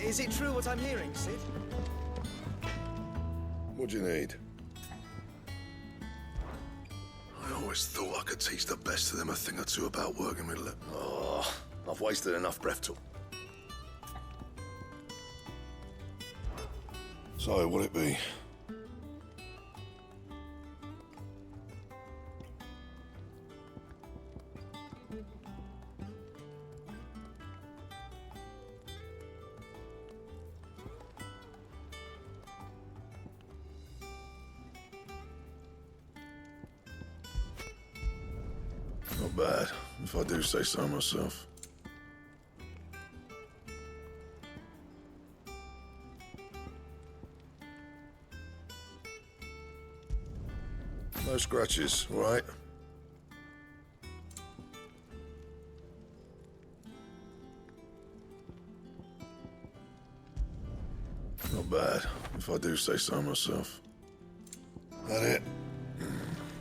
Is it true what I'm hearing, Sid? What do you need? I always thought I could teach the best of them a thing or two about working with lip. Oh, I've wasted enough breath to... So, what'll it be? Not bad, if I do say so myself. No scratches, all right? Not bad, if I do say so myself. That it?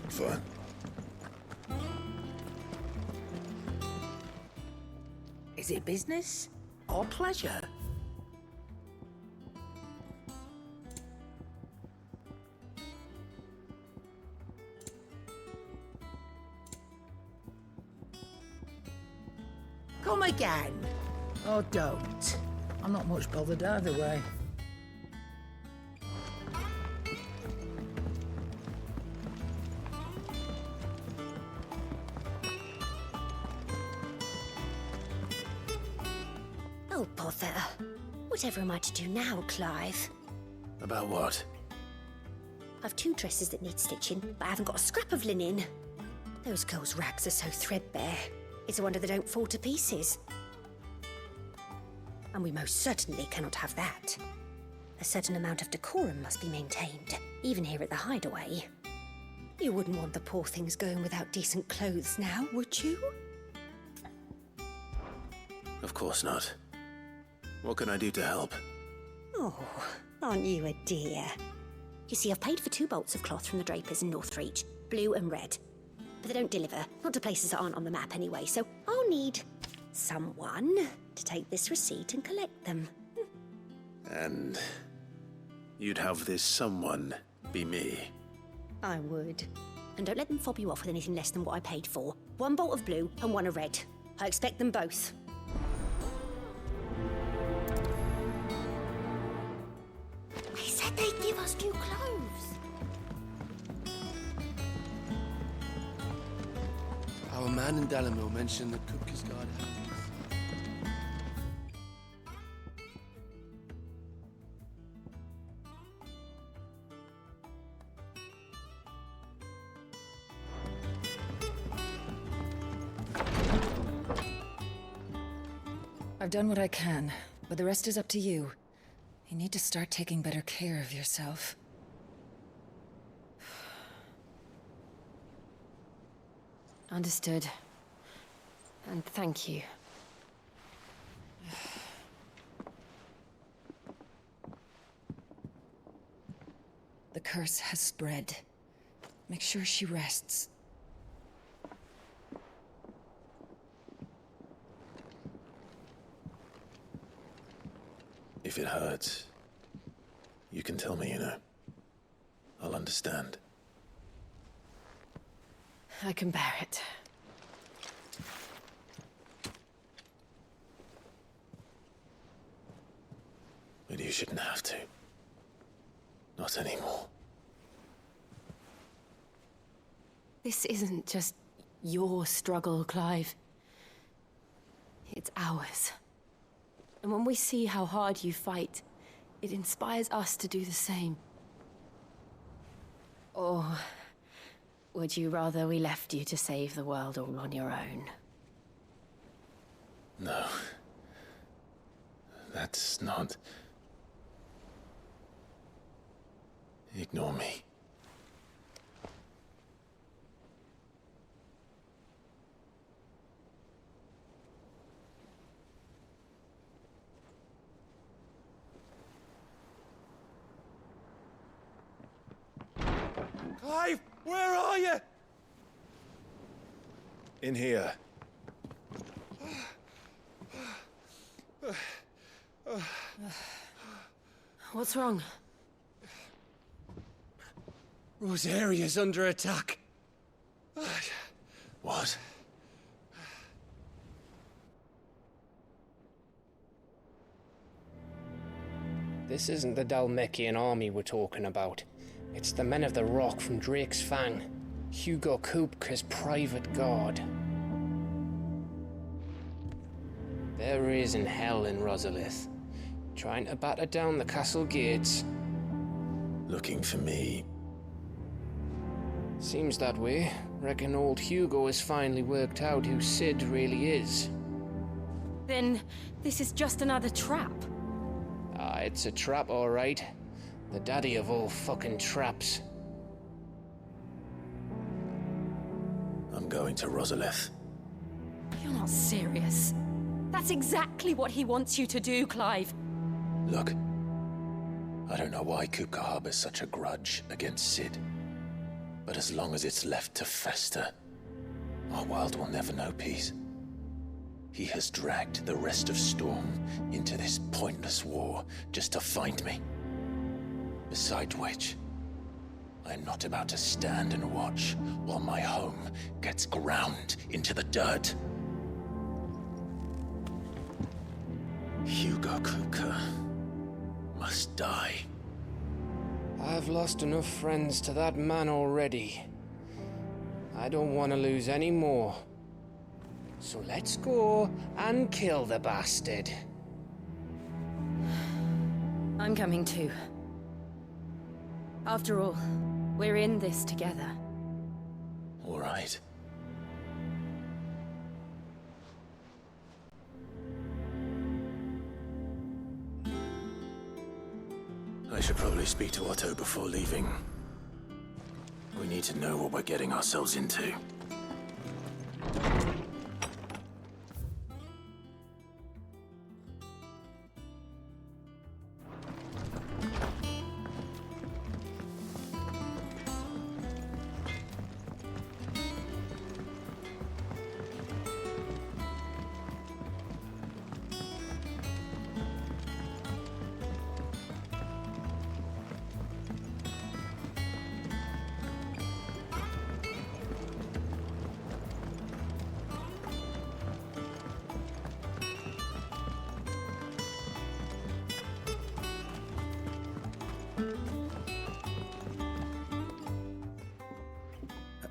Fine. Is it business or pleasure? Come again. Or don't. I'm not much bothered either way. Oh, bother. Whatever am I to do now, Clive? About what? I've 2 dresses that need stitching, but I haven't got a scrap of linen. Those girls' rags are so threadbare. It's a wonder they don't fall to pieces. And we most certainly cannot have that. A certain amount of decorum must be maintained, even here at the Hideaway. You wouldn't want the poor things going without decent clothes now, would you? Of course not. What can I do to help? Oh, aren't you a dear? You see, I've paid for 2 bolts of cloth from the drapers in Northreach, blue and red. But they don't deliver, not to places that aren't on the map anyway, so I'll need someone to take this receipt and collect them. And you'd have this someone be me. I would. And don't let them fob you off with anything less than what I paid for. 1 bolt of blue and 1 of red. I expect them both. I said they'd give us new clothes. Our man in Dalamil mentioned the Cookie's Guard house. I've done what I can, but the rest is up to you. You need to start taking better care of yourself. Understood. And thank you. The curse has spread. Make sure she rests. If it hurts, you can tell me, you know. I'll understand. I can bear it. But you shouldn't have to. Not anymore. This isn't just your struggle, Clive. It's ours. And when we see how hard you fight, it inspires us to do the same. Or would you rather we left you to save the world all on your own? No. That's not... Ignore me. Clive, where are you? In here. What's wrong? Rosaria's under attack. What? This isn't the Dalmekian army we're talking about. It's the men of the Rock from Drake's Fang. Hugo Kupka's private guard. There is in hell in Rosalith, trying to batter down the castle gates. Looking for me? Seems that way. Reckon old Hugo has finally worked out who Sid really is. Then this is just another trap. Ah, it's a trap, all right. The daddy of all fucking traps. I'm going to Rosalith. You're not serious. That's exactly what he wants you to do, Clive. Look, I don't know why Kupka harbors such a grudge against Sid. But as long as it's left to fester, our world will never know peace. He has dragged the rest of Storm into this pointless war just to find me. Besides which, I'm not about to stand and watch while my home gets ground into the dirt. Hugo Kupka must die. I've lost enough friends to that man already. I don't want to lose any more. So let's go and kill the bastard. I'm coming too. After all, we're in this together. All right. I should probably speak to Otto before leaving. We need to know what we're getting ourselves into.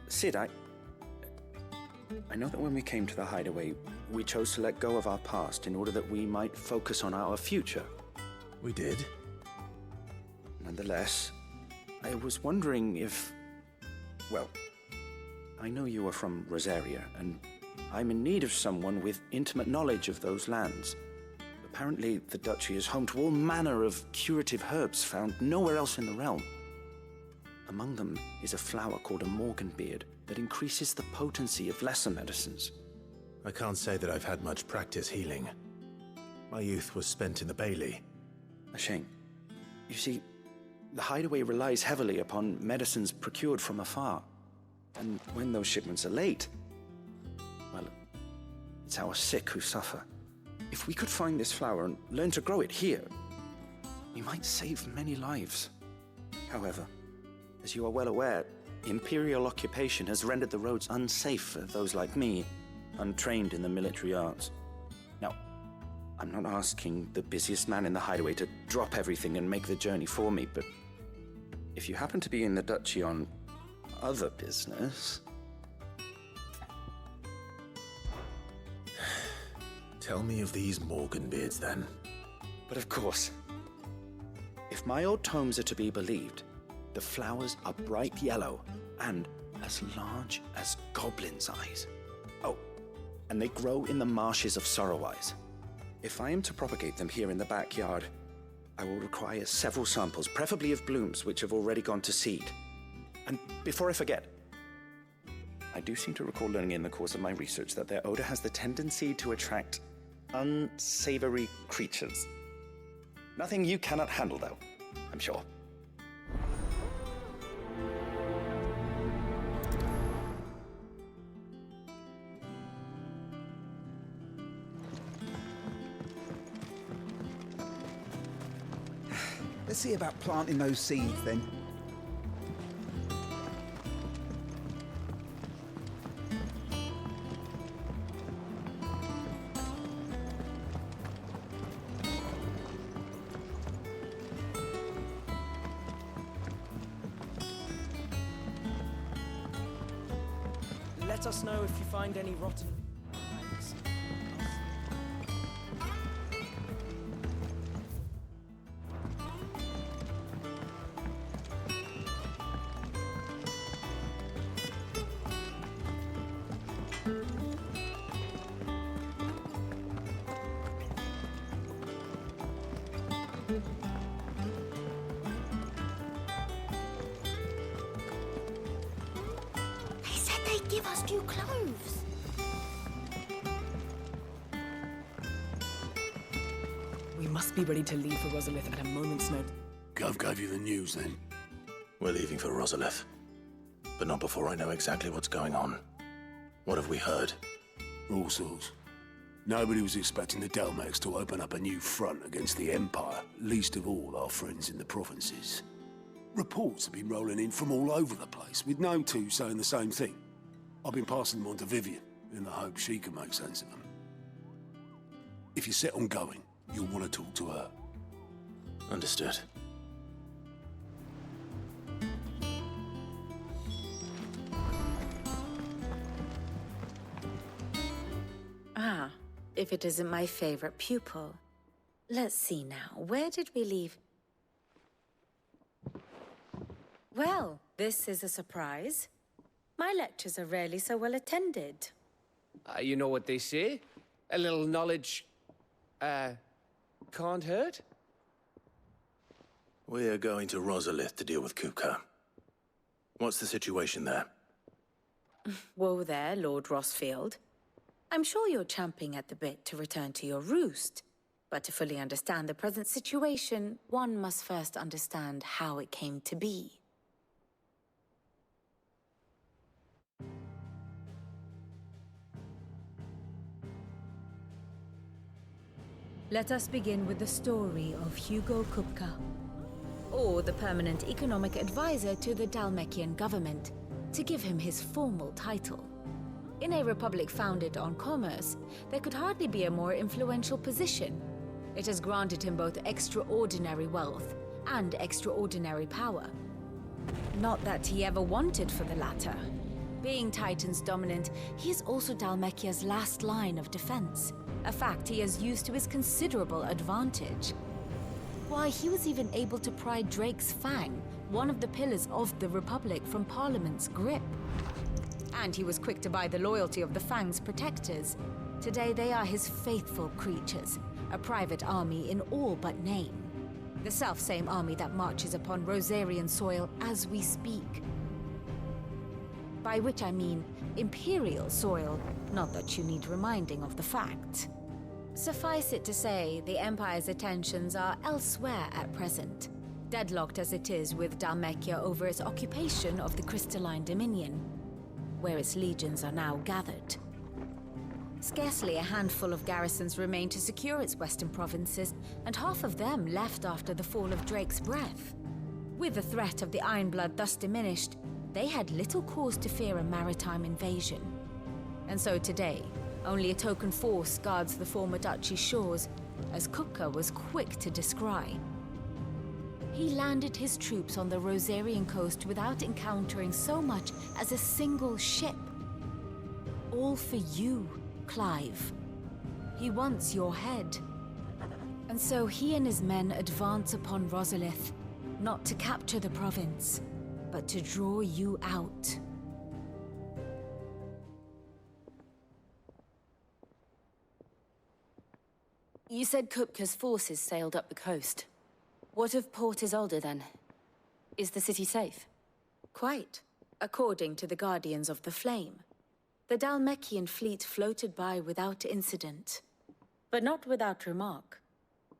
Sid, I know that when we came to the hideaway, we chose to let go of our past in order that we might focus on our future. We did? Nonetheless, I was wondering if... Well, I know you are from Rosaria, and I'm in need of someone with intimate knowledge of those lands. Apparently, the Duchy is home to all manner of curative herbs found nowhere else in the realm. Among them is a flower called a Morganbeard that increases the potency of lesser medicines. I can't say that I've had much practice healing. My youth was spent in the Bailey. A shame. You see, the hideaway relies heavily upon medicines procured from afar. And when those shipments are late, well, it's our sick who suffer. If we could find this flower and learn to grow it here, we might save many lives. However, as you are well aware, Imperial occupation has rendered the roads unsafe for those like me, untrained in the military arts. Now, I'm not asking the busiest man in the hideaway to drop everything and make the journey for me, but if you happen to be in the Duchy on other business... Tell me of these Morganbeards, then. But of course, if my old tomes are to be believed, the flowers are bright yellow and as large as goblins' eyes. Oh, and they grow in the marshes of Sorrowise. If I am to propagate them here in the backyard, I will require several samples, preferably of blooms which have already gone to seed. And before I forget, I do seem to recall learning in the course of my research that their odor has the tendency to attract unsavory creatures. Nothing you cannot handle, though, I'm sure. Let's see about planting those seeds then. Let us know if you find any rotten eggs. They said they'd give us new clothes. We must be ready to leave for Rosalith at a moment's notice. Gov gave you the news then? We're leaving for Rosalith. But not before I know exactly what's going on. What have we heard? All sorts. Nobody was expecting the Delmex to open up a new front against the Empire, least of all our friends in the provinces. Reports have been rolling in from all over the place, with no two saying the same thing. I've been passing them on to Vivian, in the hope she can make sense of them. If you're set on going, you'll want to talk to her. Understood. Ah, if it isn't my favorite pupil. Let's see now, where did we leave? Well, this is a surprise. My lectures are rarely so well attended. You know what they say? A little knowledge, can't hurt? We're going to Rosalith to deal with Kupka. What's the situation there? Whoa there, Lord Rossfield. I'm sure you're champing at the bit to return to your roost. But to fully understand the present situation, one must first understand how it came to be. Let us begin with the story of Hugo Kupka, Or the permanent economic advisor to the Dalmekian government, to give him his formal title. In a republic founded on commerce, there could hardly be a more influential position. It has granted him both extraordinary wealth and extraordinary power. Not that he ever wanted for the latter. Being Titan's dominant, he is also Dalmekia's last line of defense, a fact he has used to his considerable advantage. Why, he was even able to pry Drake's Fang, one of the pillars of the Republic, from Parliament's grip. And he was quick to buy the loyalty of the Fang's protectors. Today they are his faithful creatures, a private army in all but name. The self-same army that marches upon Rosarian soil as we speak. By which I mean Imperial soil, not that you need reminding of the fact. Suffice it to say, the Empire's attentions are elsewhere at present, deadlocked as it is with Dalmekia over its occupation of the Crystalline Dominion, where its legions are now gathered. Scarcely a handful of garrisons remain to secure its western provinces, and half of them left after the fall of Drake's Breath. With the threat of the Ironblood thus diminished, they had little cause to fear a maritime invasion. And so today, only a token force guards the former duchy's shores, as Kupka was quick to descry. He landed his troops on the Rosarian coast without encountering so much as a single ship. All for you, Clive. He wants your head. And so he and his men advance upon Rosalith, not to capture the province, but to draw you out. You said Kupka's forces sailed up the coast. What of Port Isolde, then? Is the city safe? Quite, according to the Guardians of the Flame. The Dalmekian fleet floated by without incident. But not without remark.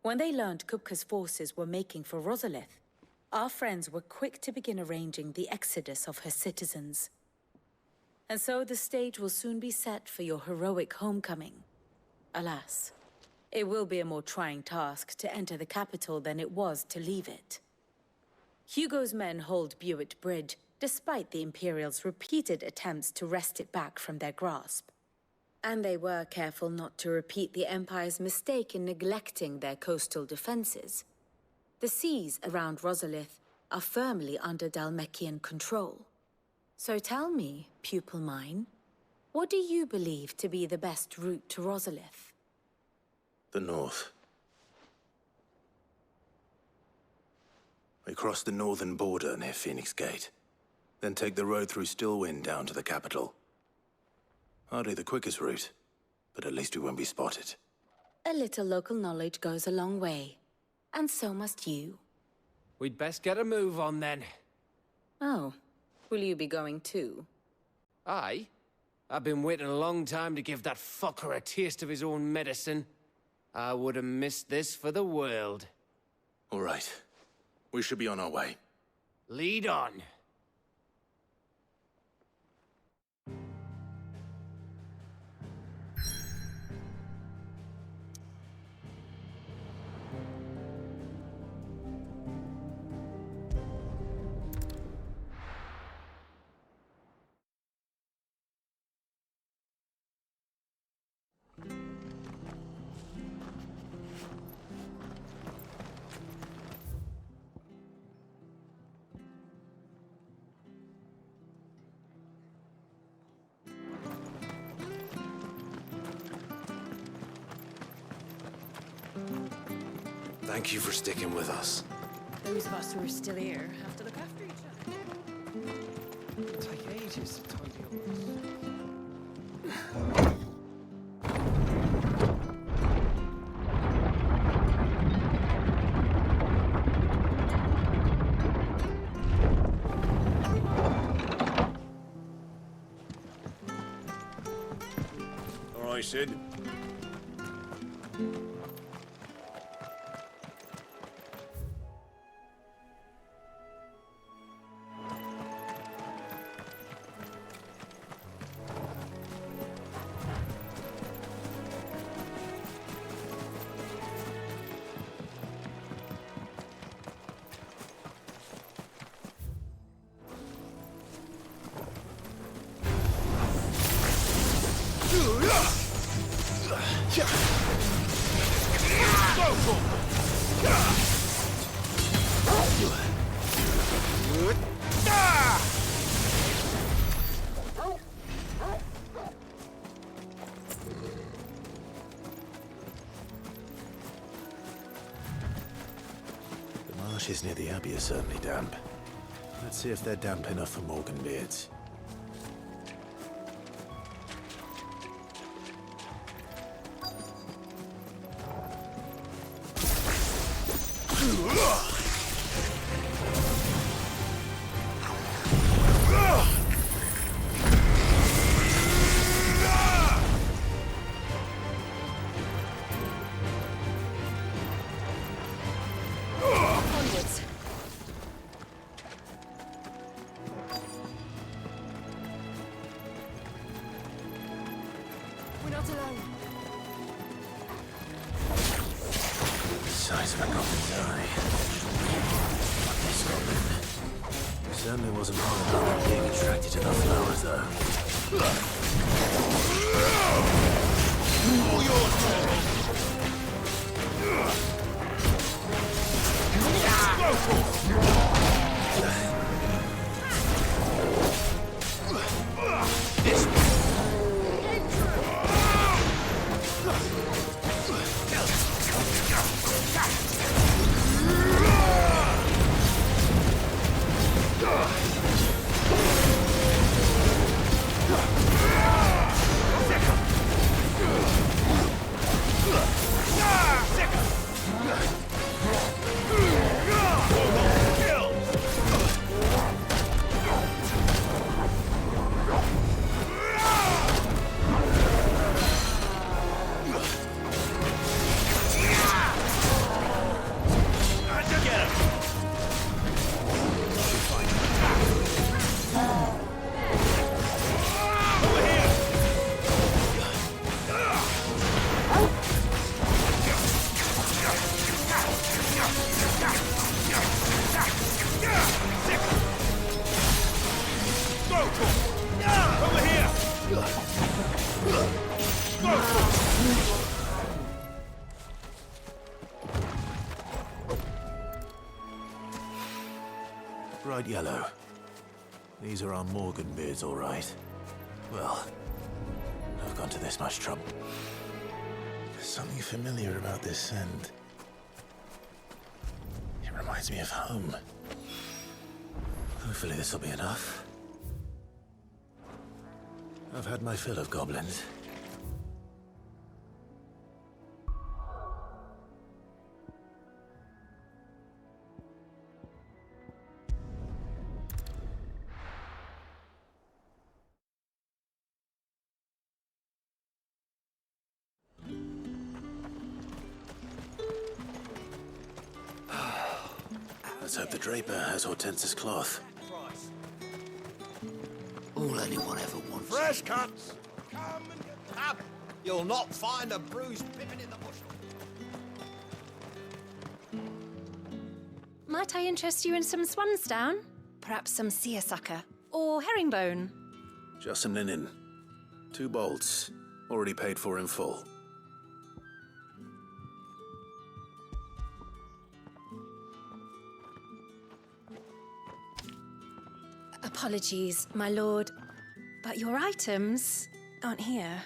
When they learned Kupka's forces were making for Rosalith, our friends were quick to begin arranging the exodus of her citizens. And so the stage will soon be set for your heroic homecoming. Alas, It will be a more trying task to enter the capital than it was to leave it. Hugo's men hold Buett Bridge, despite the Imperials' repeated attempts to wrest it back from their grasp. And they were careful not to repeat the Empire's mistake in neglecting their coastal defenses. The seas around Rosalith are firmly under Dhalmekian control. So tell me, pupil mine, what do you believe to be the best route to Rosalith? The north. We cross the northern border near Phoenix Gate, then take the road through Stillwind down to the capital. Hardly the quickest route, but at least we won't be spotted. A little local knowledge goes a long way, and so must you. We'd best get a move on then. Oh, will you be going too? Aye. I've been waiting a long time to give that fucker a taste of his own medicine. I would have missed this for the world. All right. We should be on our way. Lead on. Thank you for sticking with us. Those of us who are still here have to look after each other. It'll take ages to tidy all All right, Sid. The marshes near the Abbey are certainly damp. Let's see if they're damp enough for Morganbeards. Onwards. We're not alone. Size of a goblin's eye. This goblin. Certainly wasn't hard enough at being attracted to the flowers, though. All yours, Paul. Go for it. This way. Over here! Bright yellow. These are our Morgan beards, all right. Well, I've gone to this much trouble. There's something familiar about this scent. It reminds me of home. Hopefully this will be enough. I've had my fill of goblins. Let's hope the draper has Hortense's cloth. All anyone ever wants. Fresh cuts! Come and get up! You'll not find a bruised pippin in the bush. Might I interest you in some swansdown? Perhaps some seersucker or herringbone? Just some linen. 2 bolts. Already paid for in full. Apologies, my lord, but your items aren't here.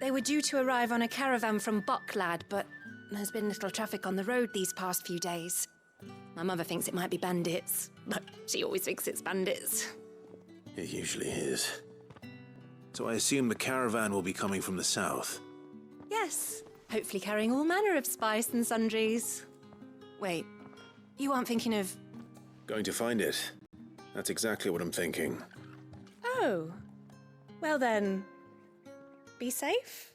They were due to arrive on a caravan from Bucklad, but there's been little traffic on the road these past few days. My mother thinks it might be bandits, but she always thinks it's bandits. It usually is. So I assume the caravan will be coming from the south. Yes, hopefully carrying all manner of spice and sundries. Wait, you aren't thinking of... Going to find it. That's exactly what I'm thinking. Oh, well then, be safe.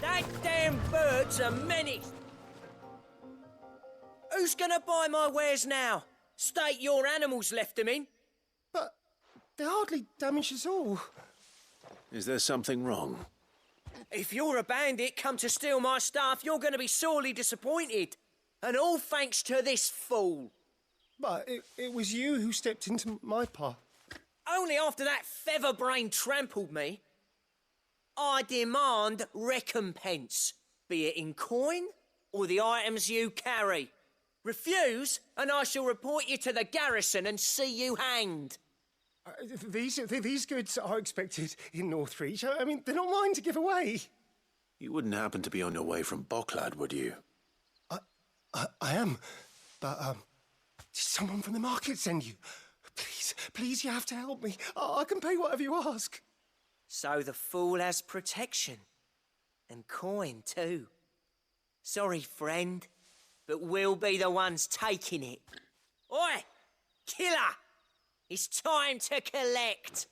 That damn bird's a menace! Who's gonna buy my wares now? State your animals left them in. But they hardly damage us all. Is there something wrong? If you're a bandit come to steal my stuff, you're gonna be sorely disappointed. And all thanks to this fool. But it was you who stepped into my path. Only after that feather-brain trampled me. I demand recompense, be it in coin or the items you carry. Refuse, and I shall report you to the garrison and see you hanged. These goods are expected in Northreach. I mean, they're not mine to give away. You wouldn't happen to be on your way from Bucklad, would you? I am, but did someone from the market send you? Please, you have to help me. I can pay whatever you ask. So the fool has protection. And coin, too. Sorry, friend, but we'll be the ones taking it. Oi! Killer! It's time to collect!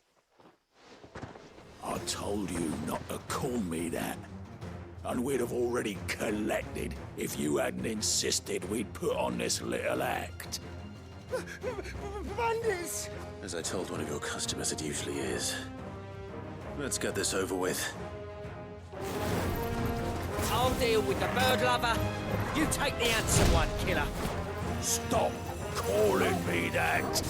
I told you not to call me that. and we'd have already collected if you hadn't insisted we'd put on this little act. Bandits! As I told one of your customers, it usually is. Let's get this over with. I'll deal with the bird lover. You take the handsome one, killer. Stop calling me that!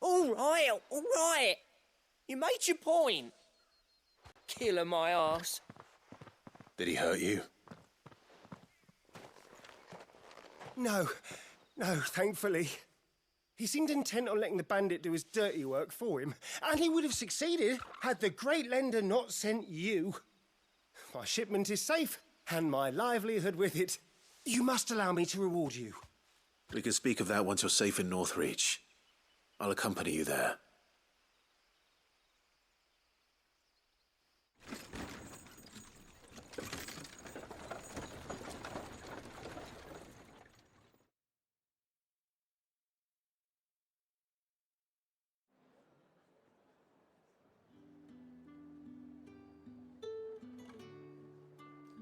All right. You made your point. Killer my ass. Did he hurt you? No, thankfully. He seemed intent on letting the bandit do his dirty work for him, and he would have succeeded had the Great Lender not sent you. My shipment is safe, and my livelihood with it. You must allow me to reward you. We can speak of that once you're safe in Northreach. I'll accompany you there.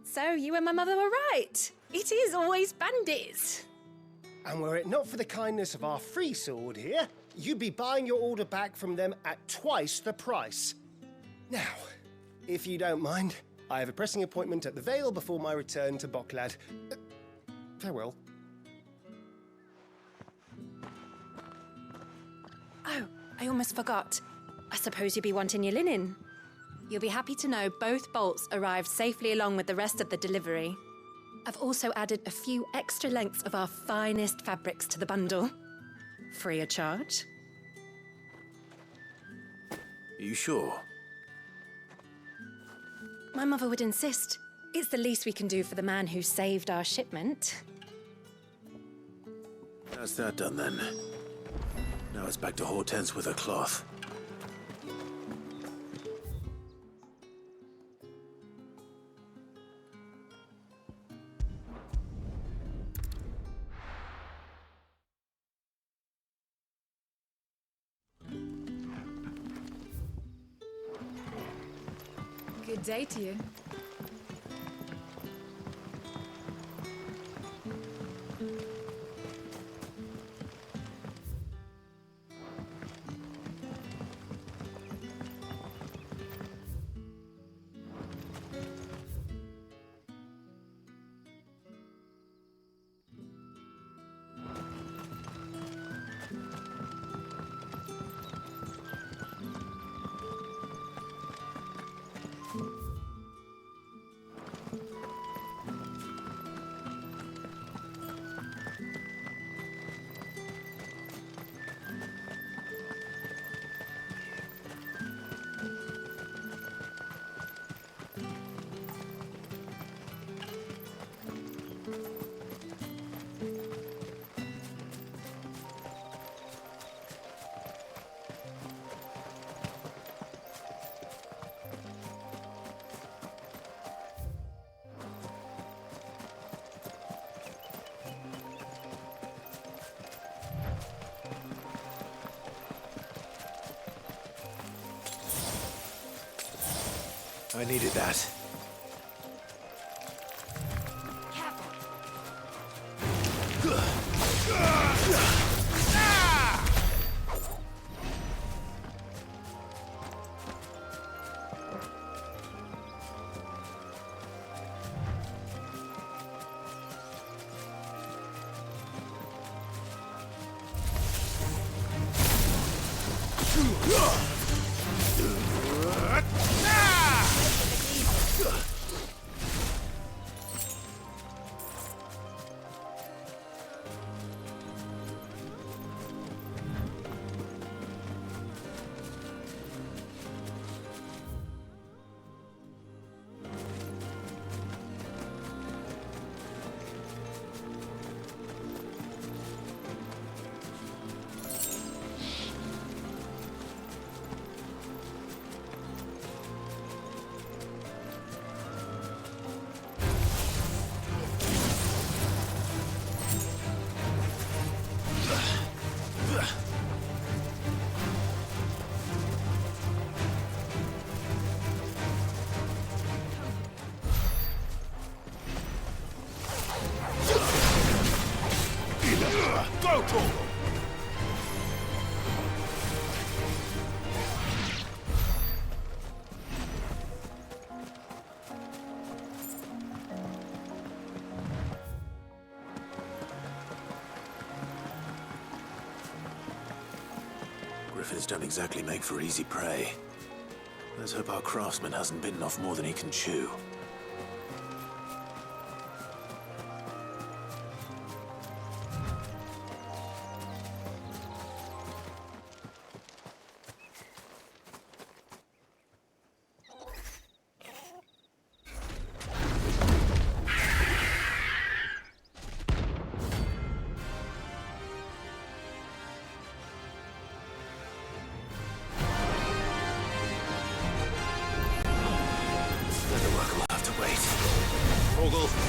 So, you and my mother were right. It is always bandits. And were it not for the kindness of our free sword here, you'd be buying your order back from them at twice the price. Now, if you don't mind, I have a pressing appointment at the Vale before my return to Boklad. Farewell. Oh, I almost forgot. I suppose you'll be wanting your linen. You'll be happy to know both bolts arrived safely along with the rest of the delivery. I've also added a few extra lengths of our finest fabrics to the bundle. Free of charge. Are you sure? My mother would insist. It's the least we can do for the man who saved our shipment. That's that done then. Now it's back to Hortense with her cloth. Good day to you. I needed that. Griffins don't exactly make for easy prey. Let's hope our craftsman hasn't bitten off more than he can chew. Over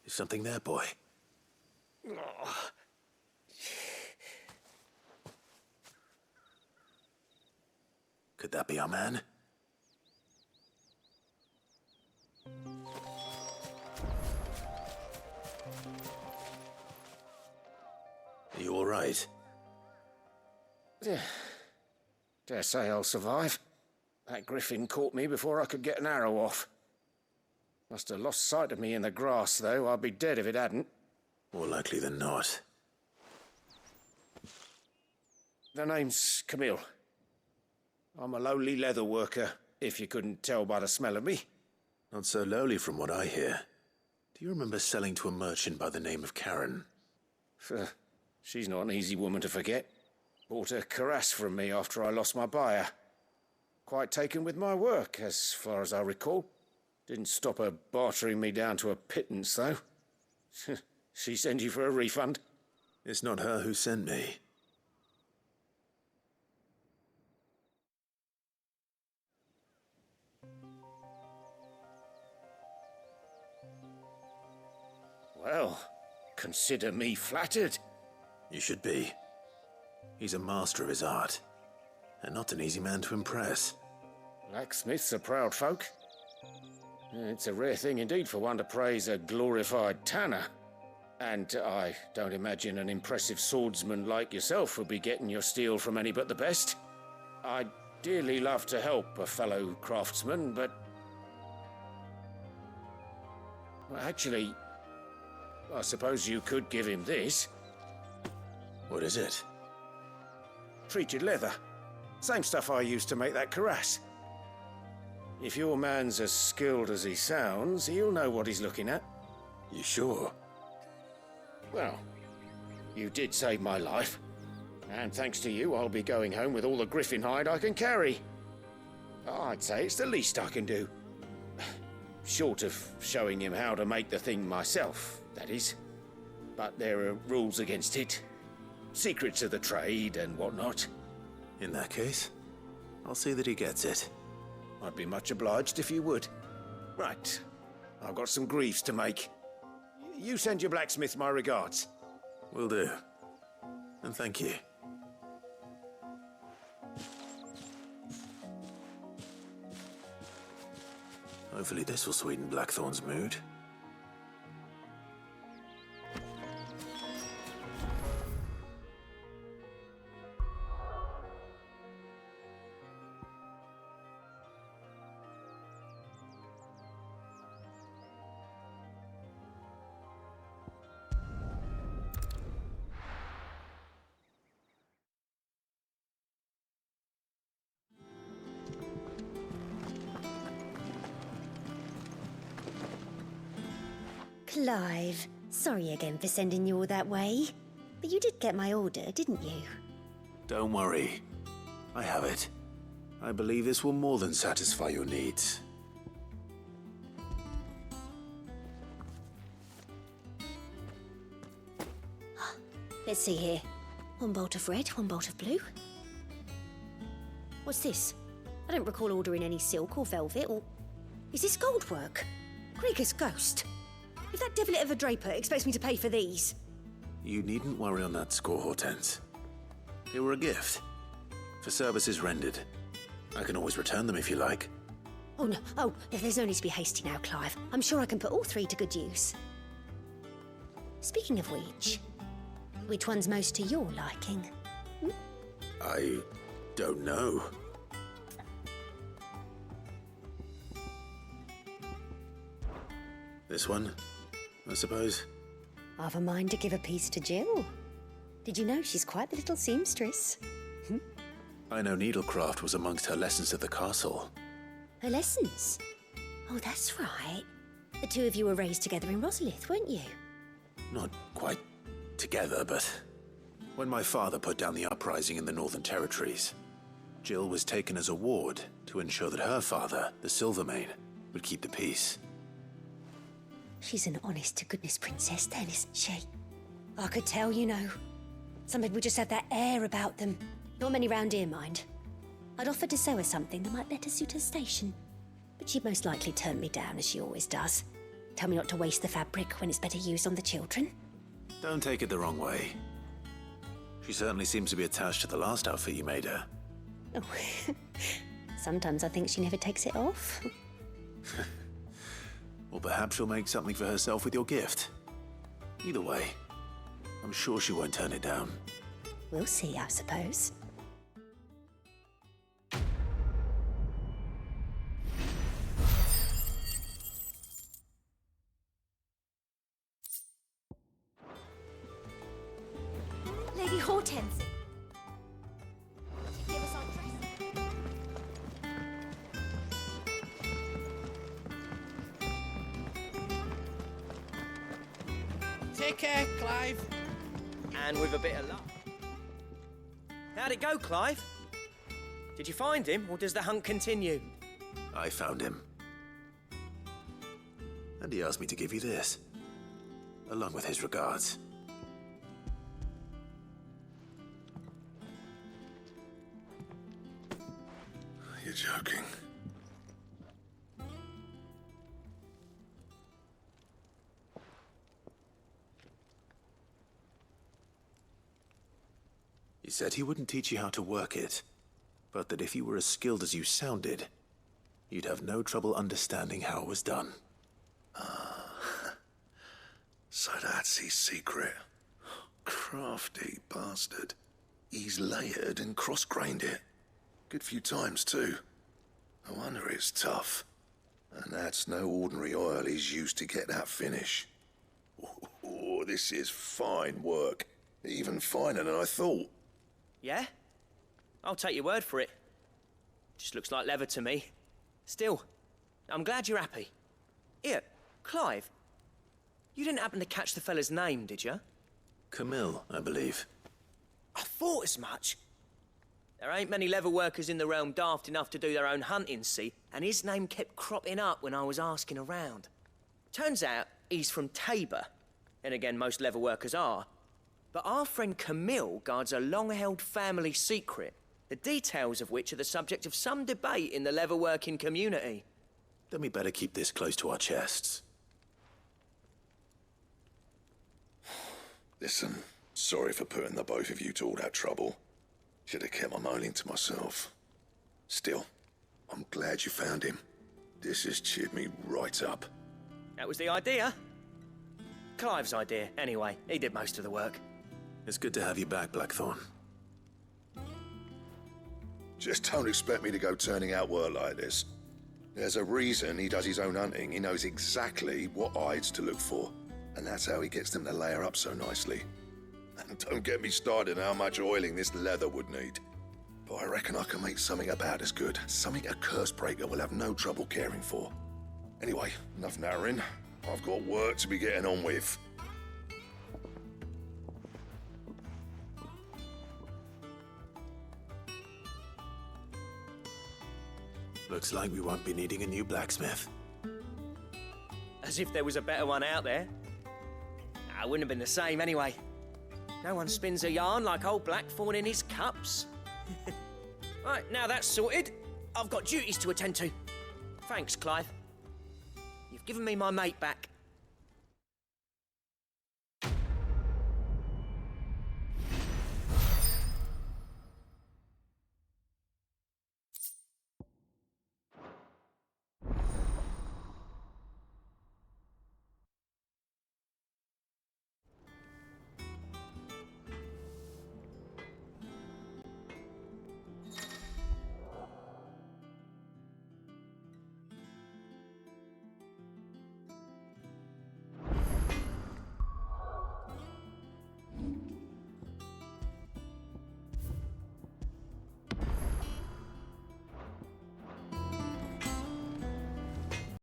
Is something there, boy? Could that be our man? Are you all right? Dare say I'll survive. That griffin caught me before I could get an arrow off. Must have lost sight of me in the grass, though. I'd be dead if it hadn't. More likely than not. The name's Camille. I'm a lowly leather worker, if you couldn't tell by the smell of me. Not so lowly from what I hear. Do you remember selling to a merchant by the name of Karen? She's not an easy woman to forget. Bought a cuirass from me after I lost my buyer. Quite taken with my work, as far as I recall. Didn't stop her bartering me down to a pittance, though. She sent you for a refund? It's not her who sent me. Well, consider me flattered. You should be. He's a master of his art, and not an easy man to impress. Blacksmiths are proud folk. It's a rare thing indeed for one to praise a glorified tanner. And I don't imagine an impressive swordsman like yourself would be getting your steel from any but the best. I'd dearly love to help a fellow craftsman, but... well, actually, I suppose you could give him this. What is it? Treated leather. Same stuff I used to make that cuirass. If your man's as skilled as he sounds, he'll know what he's looking at. You sure? Well, you did save my life. And thanks to you, I'll be going home with all the griffin hide I can carry. I'd say it's the least I can do. Short of showing him how to make the thing myself, that is. But there are rules against it. Secrets of the trade and whatnot. In that case, I'll see that he gets it. I'd be much obliged if you would. Right. I've got some greaves to make. You send your blacksmith my regards. Will do. And thank you. Hopefully this will sweeten Blackthorn's mood. Clive, sorry again for sending you all that way. But you did get my order, didn't you? Don't worry. I have it. I believe this will more than satisfy your needs. Let's see here. One bolt of red, one bolt of blue. What's this? I don't recall ordering any silk or velvet or... Is this gold work? Gregor's ghost. If that devilet of a draper expects me to pay for these... You needn't worry on that score, Hortense. They were a gift. For services rendered. I can always return them if you like. Oh, no. Oh, there's no need to be hasty now, Clive. I'm sure I can put all three to good use. Speaking of which one's most to your liking? I don't know. This one, I suppose. I've a mind to give a piece to Jill. Did you know she's quite the little seamstress? I know needlecraft was amongst her lessons at the castle. Her lessons? Oh, that's right. The two of you were raised together in Rosalith, weren't you? Not quite together, but when my father put down the uprising in the Northern Territories, Jill was taken as a ward to ensure that her father, the Silvermane, would keep the peace. She's an honest-to-goodness princess then, isn't she? I could tell, you know. Some people just have that air about them. Not many round here, mind. I'd offered to sew her something that might better suit her station. But she'd most likely turn me down, as she always does. Tell me not to waste the fabric when it's better used on the children. Don't take it the wrong way. She certainly seems to be attached to the last outfit you made her. Oh, sometimes I think she never takes it off. Or perhaps she'll make something for herself with your gift. Either way, I'm sure she won't turn it down. We'll see, I suppose. Lady Hortense! Give us our dress. Take care, Clive. And with a bit of luck. How'd it go, Clive? Did you find him, or does the hunt continue? I found him. And he asked me to give you this, along with his regards. You're joking. He said he wouldn't teach you how to work it, but that if you were as skilled as you sounded, you'd have no trouble understanding how it was done. So that's his secret. Crafty bastard. He's layered and cross-grained it. Good few times, too. No wonder it's tough. And that's no ordinary oil he's used to get that finish. Oh, this is fine work. Even finer than I thought. Yeah? I'll take your word for it. Just looks like leather to me. Still, I'm glad you're happy. Here, Clive, you didn't happen to catch the fella's name, did you? Camille, I believe. I thought as much. There ain't many leather workers in the realm daft enough to do their own hunting, see, and his name kept cropping up when I was asking around. Turns out he's from Tabor, and again, most leather workers are. But our friend Camille guards a long-held family secret, the details of which are the subject of some debate in the leather-working community. Then we better keep this close to our chests. Listen, sorry for putting the both of you to all that trouble. Should have kept my moaning to myself. Still, I'm glad you found him. This has cheered me right up. That was the idea. Clive's idea, anyway. He did most of the work. It's good to have you back, Blackthorn. Just don't expect me to go turning out work like this. There's a reason he does his own hunting. He knows exactly what hides to look for. And that's how he gets them to layer up so nicely. And don't get me started on how much oiling this leather would need. But I reckon I can make something about as good. Something a Cursebreaker will have no trouble caring for. Anyway, enough narrowing. I've got work to be getting on with. Looks like we won't be needing a new blacksmith. As if there was a better one out there. I wouldn't have been the same anyway. No one spins a yarn like old Blackthorn in his cups. Right, now that's sorted, I've got duties to attend to. Thanks, Clive. You've given me my mate back.